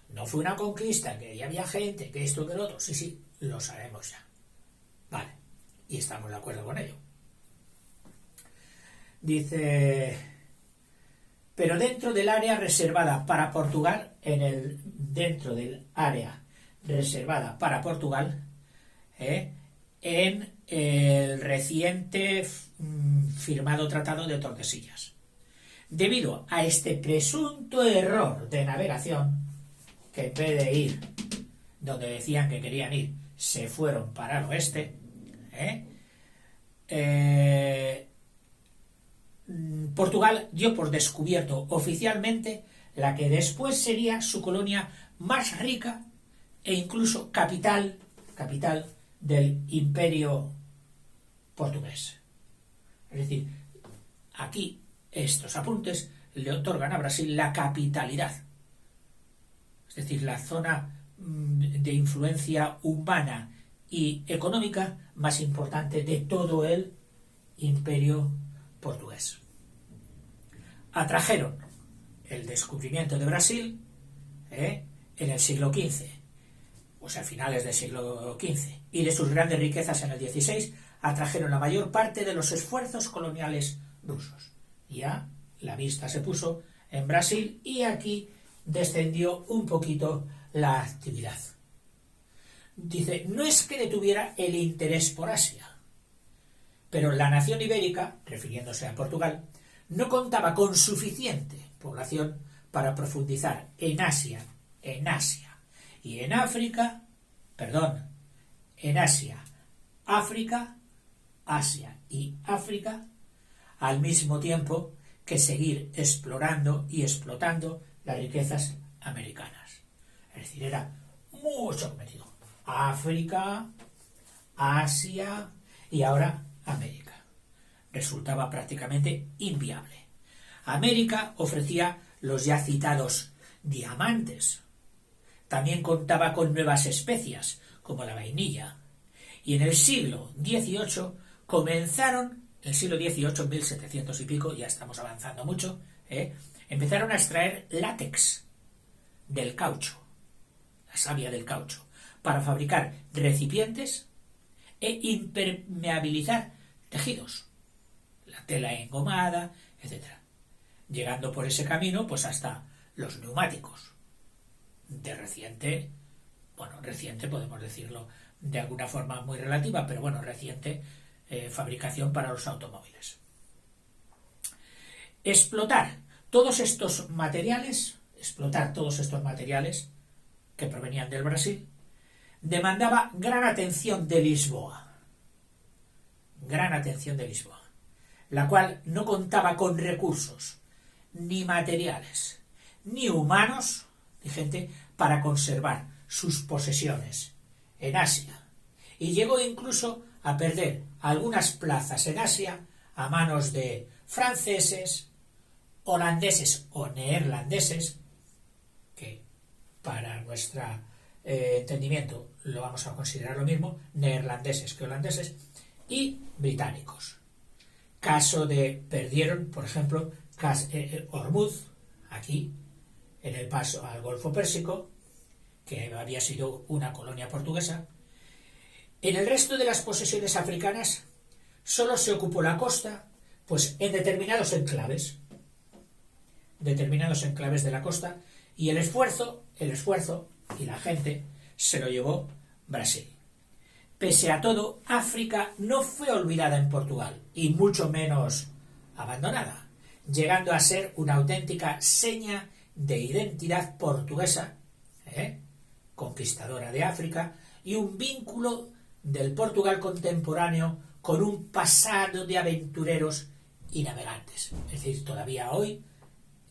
[SPEAKER 1] No fue una conquista, que ya había gente, que esto, que lo otro. Sí, sí, lo sabemos ya. Vale, y estamos de acuerdo con ello. Dice, pero dentro del área reservada para Portugal, dentro del área reservada para Portugal, en el reciente firmado Tratado de Tordesillas. Debido a este presunto error de navegación, que en vez de ir donde decían que querían ir, se fueron para el oeste, Portugal dio por descubierto oficialmente la que después sería su colonia más rica e incluso capital del imperio portugués. Es decir, aquí estos apuntes le otorgan a Brasil la capitalidad, es decir, la zona de influencia humana y económica más importante de todo el imperio portugués. Atrajeron el descubrimiento de Brasil en el siglo XV, o sea, finales del siglo XV, y de sus grandes riquezas en el XVI, atrajeron la mayor parte de los esfuerzos coloniales rusos. Ya la vista se puso en Brasil y aquí descendió un poquito la actividad. Dice, no es que detuviera el interés por Asia, pero la nación ibérica, refiriéndose a Portugal, no contaba con suficiente población para profundizar en Asia y en África, en Asia, Asia y África, al mismo tiempo que seguir explorando y explotando las riquezas americanas. Es decir, era mucho cometido. África, Asia y ahora América. Resultaba prácticamente inviable. América ofrecía los ya citados diamantes. También contaba con nuevas especias, como la vainilla. Y en el siglo XVIII comenzaron, el siglo XVIII, 1700 y pico, ya estamos avanzando mucho, empezaron a extraer látex del caucho, la savia del caucho, para fabricar recipientes e impermeabilizar tejidos, la tela engomada, etc. Llegando por ese camino, pues hasta los neumáticos, de reciente podemos decirlo de alguna forma muy relativa, pero bueno, reciente fabricación para los automóviles. Explotar todos estos materiales que provenían del Brasil, demandaba gran atención de Lisboa, la cual no contaba con recursos, ni materiales, ni humanos, ni gente, para conservar sus posesiones en Asia, y llegó incluso a perder algunas plazas en Asia a manos de franceses, holandeses o neerlandeses, que para nuestro entendimiento lo vamos a considerar lo mismo, neerlandeses que holandeses, y británicos. Caso de perdieron, por ejemplo, Ormuz, aquí, en el paso al Golfo Pérsico, que había sido una colonia portuguesa. En el resto de las posesiones africanas solo se ocupó la costa, pues en determinados enclaves de la costa, y el esfuerzo y la gente se lo llevó Brasil. Pese a todo, África no fue olvidada en Portugal, y mucho menos abandonada, llegando a ser una auténtica seña de identidad portuguesa, conquistadora de África, y un vínculo del Portugal contemporáneo con un pasado de aventureros y navegantes. Es decir, todavía hoy,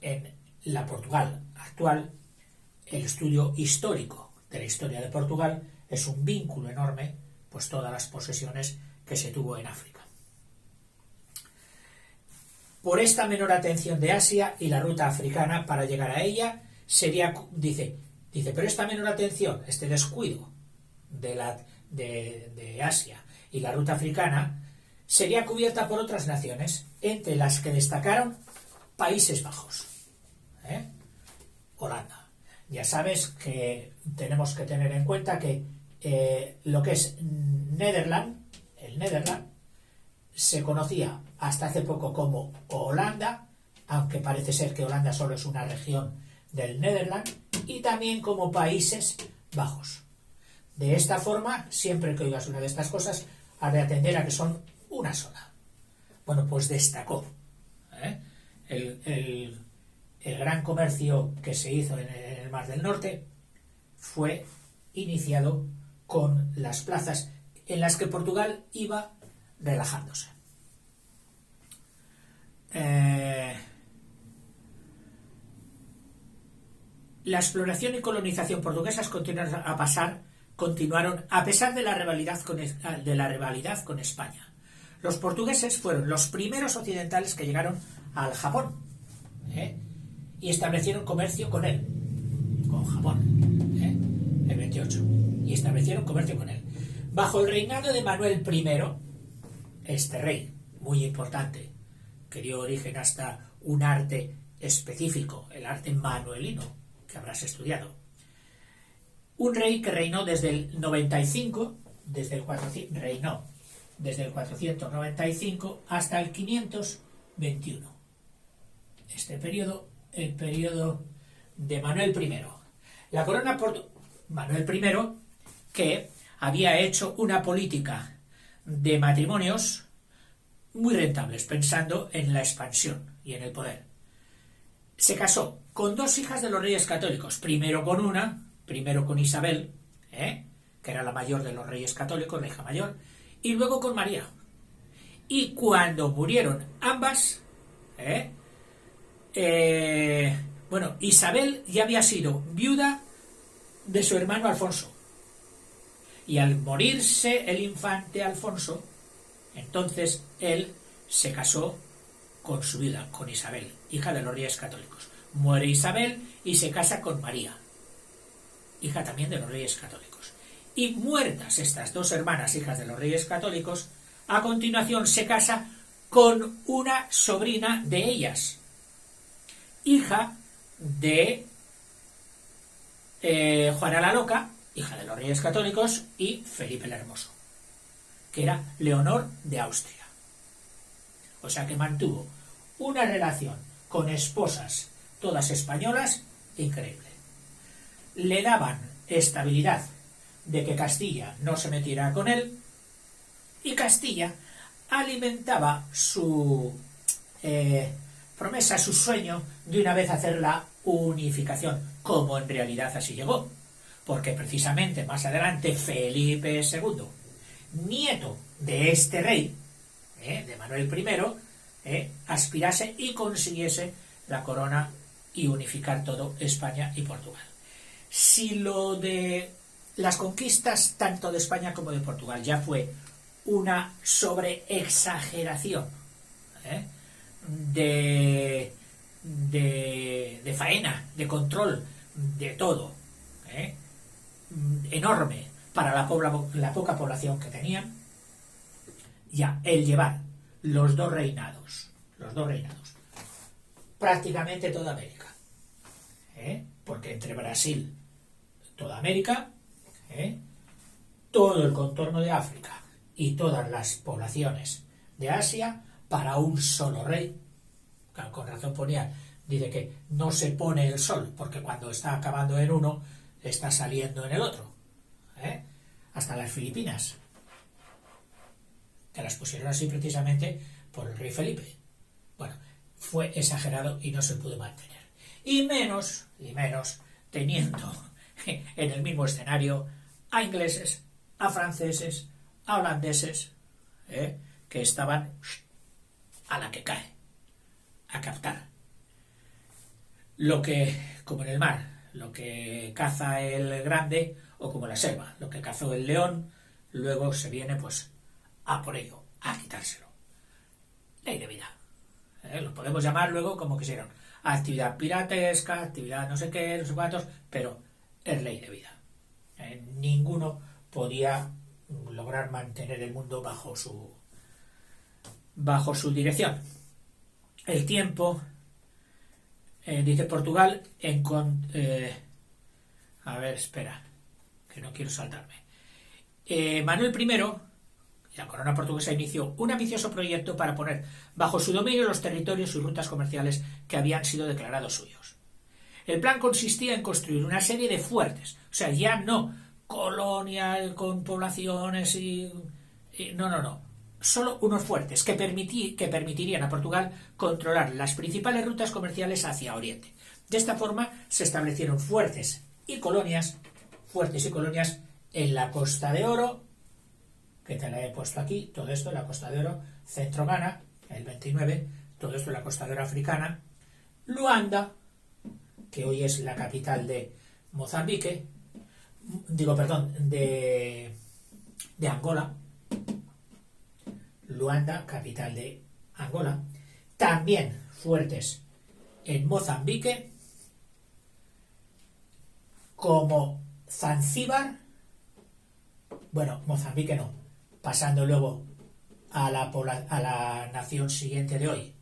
[SPEAKER 1] en la Portugal actual, el estudio histórico de la historia de Portugal es un vínculo enorme, pues todas las posesiones que se tuvo en África. Por esta menor atención de Asia y la ruta africana para llegar a ella sería, dice, pero esta menor atención, este descuido de Asia y la ruta africana sería cubierta por otras naciones, entre las que destacaron Países Bajos, Holanda, Ya sabes que tenemos que tener en cuenta que lo que es el Nederland, se conocía hasta hace poco como Holanda, aunque parece ser que Holanda solo es una región del Nederland, y también como Países Bajos. De esta forma, siempre que oigas una de estas cosas, has de atender a que son una sola. Bueno, pues destacó el gran comercio que se hizo en el Mar del Norte fue iniciado con las plazas en las que Portugal iba relajándose. La exploración y colonización portuguesas continuaron a pesar de la rivalidad con España. Los portugueses fueron los primeros occidentales que llegaron al Japón y establecieron comercio con él, con Japón, el 28, y establecieron comercio con él. Bajo el reinado de Manuel I, este rey, muy importante, que dio origen hasta un arte específico, el arte manuelino, que habrás estudiado. Un rey que reinó desde el 95, reinó desde el 495 hasta el 521. Este periodo, el periodo de Manuel I. La corona Manuel I, que había hecho una política de matrimonios muy rentables, pensando en la expansión y en el poder. Se casó con dos hijas de los reyes católicos, primero con Isabel, que era la mayor de los reyes católicos, la hija mayor, y luego con María. Y cuando murieron ambas, Isabel ya había sido viuda de su hermano Alfonso. Y al morirse el infante Alfonso, entonces él se casó con su viuda, con Isabel, hija de los reyes católicos. Muere Isabel y se casa con María, hija también de los reyes católicos. Y muertas estas dos hermanas, hijas de los reyes católicos, a continuación se casa con una sobrina de ellas, hija de Juana la Loca, hija de los reyes católicos, y Felipe el Hermoso, que era Leonor de Austria. O sea que mantuvo una relación con esposas, todas españolas, increíble. Le daban estabilidad de que Castilla no se metiera con él, y Castilla alimentaba su promesa, su sueño de una vez hacer la unificación, como en realidad así llegó, porque precisamente más adelante Felipe II, nieto de este rey, de Manuel I, aspirase y consiguiese la corona y unificar todo España y Portugal. Si lo de las conquistas tanto de España como de Portugal ya fue una sobreexageración de faena, de control, de todo, enorme para la poca población que tenían, ya el llevar los dos reinados, prácticamente toda América, porque entre Brasil, toda América, todo el contorno de África y todas las poblaciones de Asia para un solo rey. Con razón dice que no se pone el sol, porque cuando está acabando en uno, está saliendo en el otro. Hasta las Filipinas, que las pusieron así precisamente por el rey Felipe. Bueno, fue exagerado y no se pudo mantener. Y menos teniendo en el mismo escenario a ingleses, a franceses, a holandeses, que estaban a la que cae, a captar. Lo que, como en el mar, lo que caza el grande, o como la selva, lo que cazó el león, luego se viene pues a por ello, a quitárselo. Ley de vida. Lo podemos llamar luego como quisieran. Actividad piratesca, actividad no sé qué, no sé cuántos, pero es ley de vida. Ninguno podía lograr mantener el mundo bajo su dirección. El tiempo, dice Portugal, A ver, espera, que no quiero saltarme. Manuel I, la corona portuguesa, inició un ambicioso proyecto para poner bajo su dominio los territorios y rutas comerciales que habían sido declarados suyos. El plan consistía en construir una serie de fuertes, o sea, ya no colonias con poblaciones y no, solo unos fuertes que permitirían a Portugal controlar las principales rutas comerciales hacia Oriente. De esta forma se establecieron fuertes y colonias en la Costa de Oro, que te la he puesto aquí, todo esto en la Costa de Oro, Centro Ghana, el 29, todo esto en la Costa de Oro africana, Luanda, que hoy es la capital de Mozambique, de Angola, Luanda, capital de Angola, también fuertes en Mozambique, como Zanzíbar, bueno, Mozambique no, pasando luego a la nación siguiente de hoy,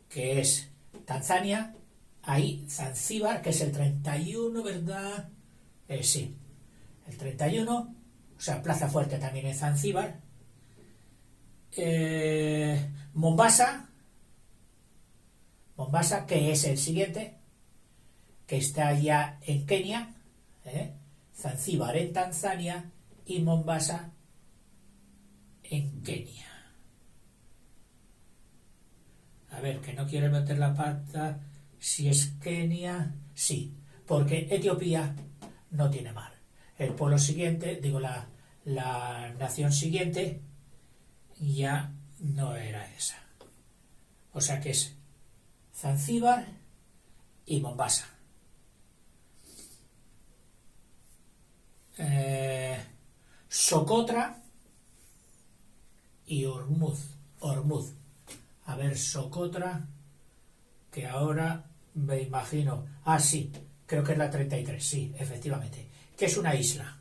[SPEAKER 1] que es Tanzania, ahí Zanzíbar, que es el 31, ¿verdad? Sí, el 31, o sea, Plaza Fuerte también en Zanzíbar. Mombasa, que es el siguiente, que está ya en Kenia, Zanzíbar en Tanzania y Mombasa en Kenia. A ver, que no quiero meter la pata. Si es Kenia, sí, porque Etiopía no tiene mar. El pueblo siguiente, la nación siguiente, ya no era esa. O sea que es Zanzíbar y Mombasa. Socotra y Hormuz. A ver, Socotra, que ahora me imagino... Ah, sí, creo que es la 33, sí, efectivamente. Que es una isla.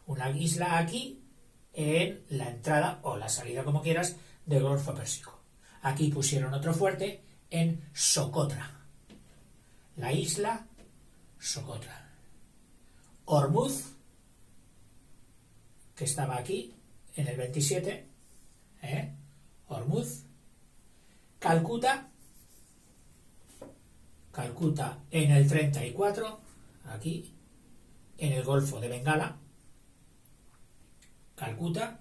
[SPEAKER 1] Una isla aquí en la entrada o la salida, como quieras, del Golfo Pérsico. Aquí pusieron otro fuerte en Socotra. La isla Socotra. Hormuz, que estaba aquí en el 27, Hormuz. Calcuta en el 34, aquí en el Golfo de Bengala. Calcuta,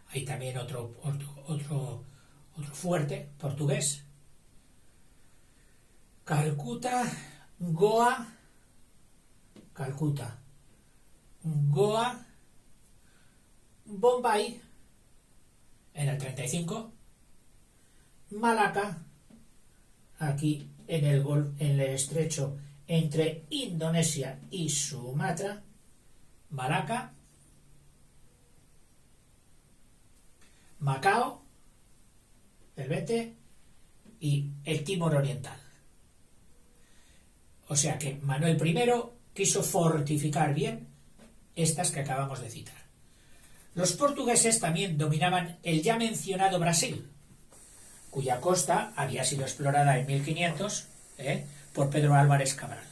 [SPEAKER 1] hay también otro fuerte portugués. Calcuta, Goa, Bombay en el 35, Malaca, aquí en el estrecho entre Indonesia y Sumatra, Malaca, Macao, el 20, y el Timor Oriental. O sea que Manuel I quiso fortificar bien estas que acabamos de citar. Los portugueses también dominaban el ya mencionado Brasil, cuya costa había sido explorada en 1500 por Pedro Álvares Cabral,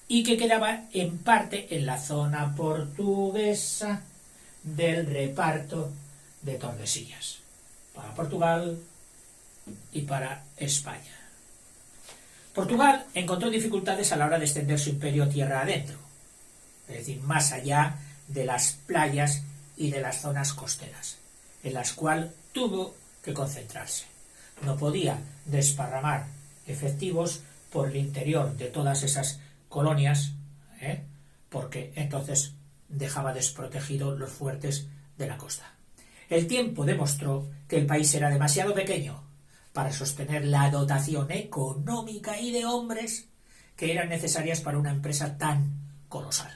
[SPEAKER 1] y que quedaba en parte en la zona portuguesa del reparto de Tordesillas, para Portugal y para España. Portugal encontró dificultades a la hora de extender su imperio tierra adentro, es decir, más allá de las playas y de las zonas costeras, en las cuales tuvo que concentrarse. No podía desparramar efectivos por el interior de todas esas colonias, porque entonces dejaba desprotegidos los fuertes de la costa. El tiempo demostró que el país era demasiado pequeño para sostener la dotación económica y de hombres que eran necesarias para una empresa tan colosal.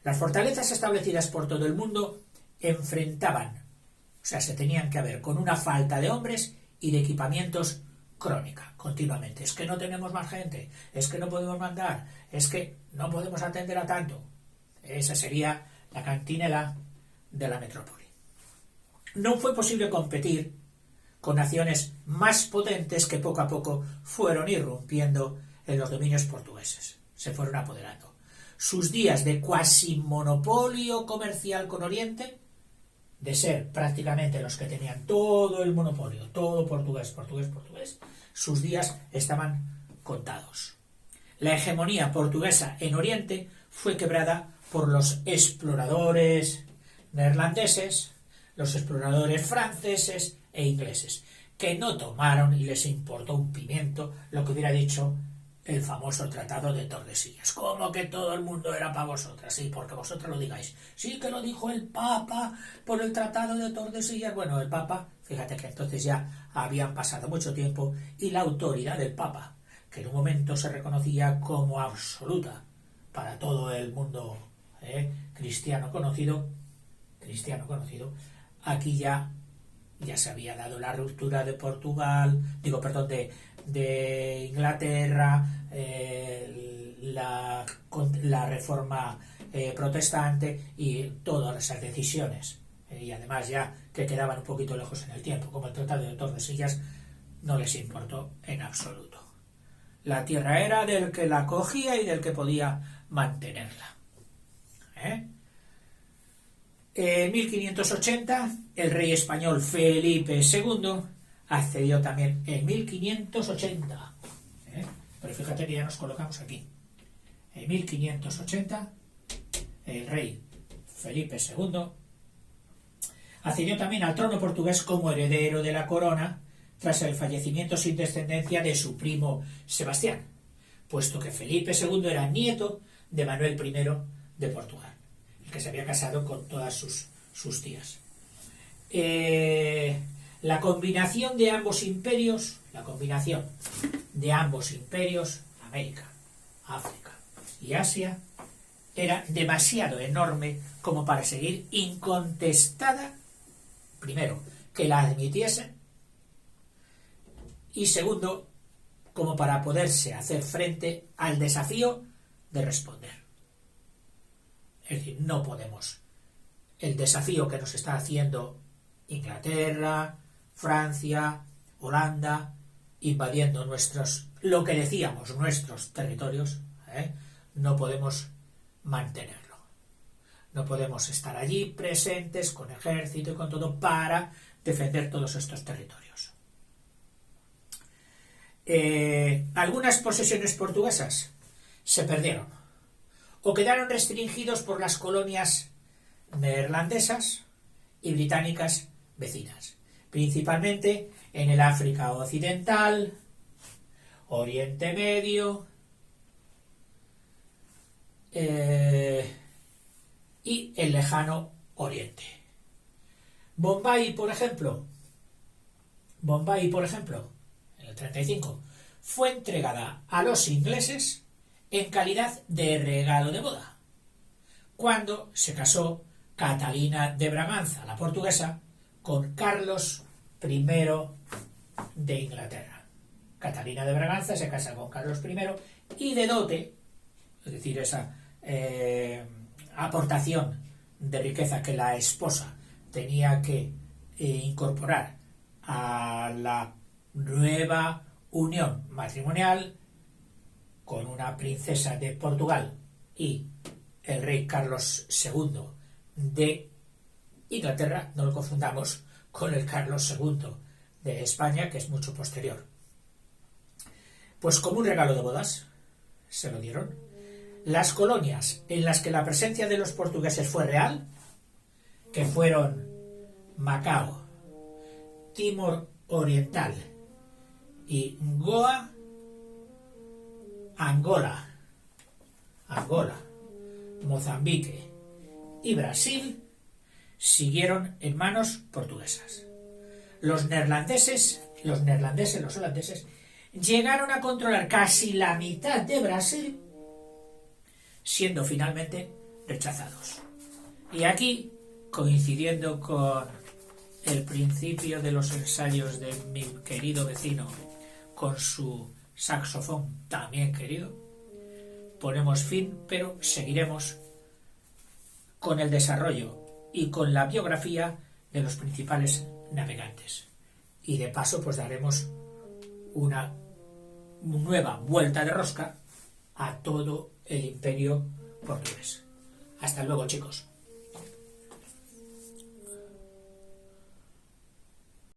[SPEAKER 1] Las fortalezas establecidas por todo el mundo se tenían que ver con una falta de hombres y de equipamientos crónica, continuamente. Es que no tenemos más gente, es que no podemos mandar, es que no podemos atender a tanto. Esa sería la cantinela de la metrópoli. No fue posible competir con naciones más potentes que poco a poco fueron irrumpiendo en los dominios portugueses, se fueron apoderando. sus días de cuasi monopolio comercial con Oriente, de ser prácticamente los que tenían todo el monopolio, todo portugués, sus días estaban contados. La hegemonía portuguesa en Oriente fue quebrada por los exploradores neerlandeses, los exploradores franceses e ingleses, que no tomaron y les importó un pimiento lo que hubiera dicho el famoso Tratado de Tordesillas. ¿Cómo que todo el mundo era para vosotras? Sí, porque vosotros lo digáis. Sí que lo dijo el Papa por el Tratado de Tordesillas. Bueno, el Papa, fíjate que entonces ya habían pasado mucho tiempo y la autoridad del Papa, que en un momento se reconocía como absoluta para todo el mundo cristiano conocido, aquí ya se había dado la ruptura de Portugal, de Inglaterra, la reforma protestante y todas esas decisiones. Y además ya que quedaban un poquito lejos en el tiempo, como el Tratado de Tordesillas, no les importó en absoluto. La tierra era del que la cogía y del que podía mantenerla. En 1580, el rey español Felipe II accedió también en 1580. Pero fíjate que ya nos colocamos aquí. En 1580, el rey Felipe II accedió también al trono portugués como heredero de la corona tras el fallecimiento sin descendencia de su primo Sebastián, puesto que Felipe II era nieto de Manuel I de Portugal, el que se había casado con todas sus tías. La combinación de ambos imperios, América, África y Asia, era demasiado enorme como para seguir incontestada, primero, que la admitiesen, y segundo, como para poderse hacer frente al desafío de responder. Es decir, no podemos. El desafío que nos está haciendo Inglaterra, Francia, Holanda, invadiendo nuestros territorios, no podemos mantenerlo. No podemos estar allí presentes con ejército y con todo para defender todos estos territorios. Algunas posesiones portuguesas se perdieron o quedaron restringidos por las colonias neerlandesas y británicas vecinas, principalmente en el África Occidental, Oriente Medio y el lejano Oriente. Bombay, por ejemplo, en el 35, fue entregada a los ingleses en calidad de regalo de boda, cuando se casó Catalina de Braganza, la portuguesa, con Carlos I de Inglaterra. Catalina de Braganza se casa con Carlos I y de dote, es decir, esa aportación de riqueza que la esposa tenía que incorporar a la nueva unión matrimonial con una princesa de Portugal y el rey Carlos II de Inglaterra, no lo confundamos con el Carlos II de España, que es mucho posterior. Pues como un regalo de bodas se lo dieron. Las colonias en las que la presencia de los portugueses fue real, que fueron Macao, Timor Oriental y Goa, Angola, Mozambique y Brasil, siguieron en manos portuguesas. Los holandeses, llegaron a controlar casi la mitad de Brasil, siendo finalmente rechazados. Y aquí, coincidiendo con el principio de los ensayos de mi querido vecino con su saxofón también querido, ponemos fin, pero seguiremos con el desarrollo y con la biografía de los principales navegantes. Y de paso, pues daremos una nueva vuelta de rosca a todo el imperio portugués. Hasta luego, chicos.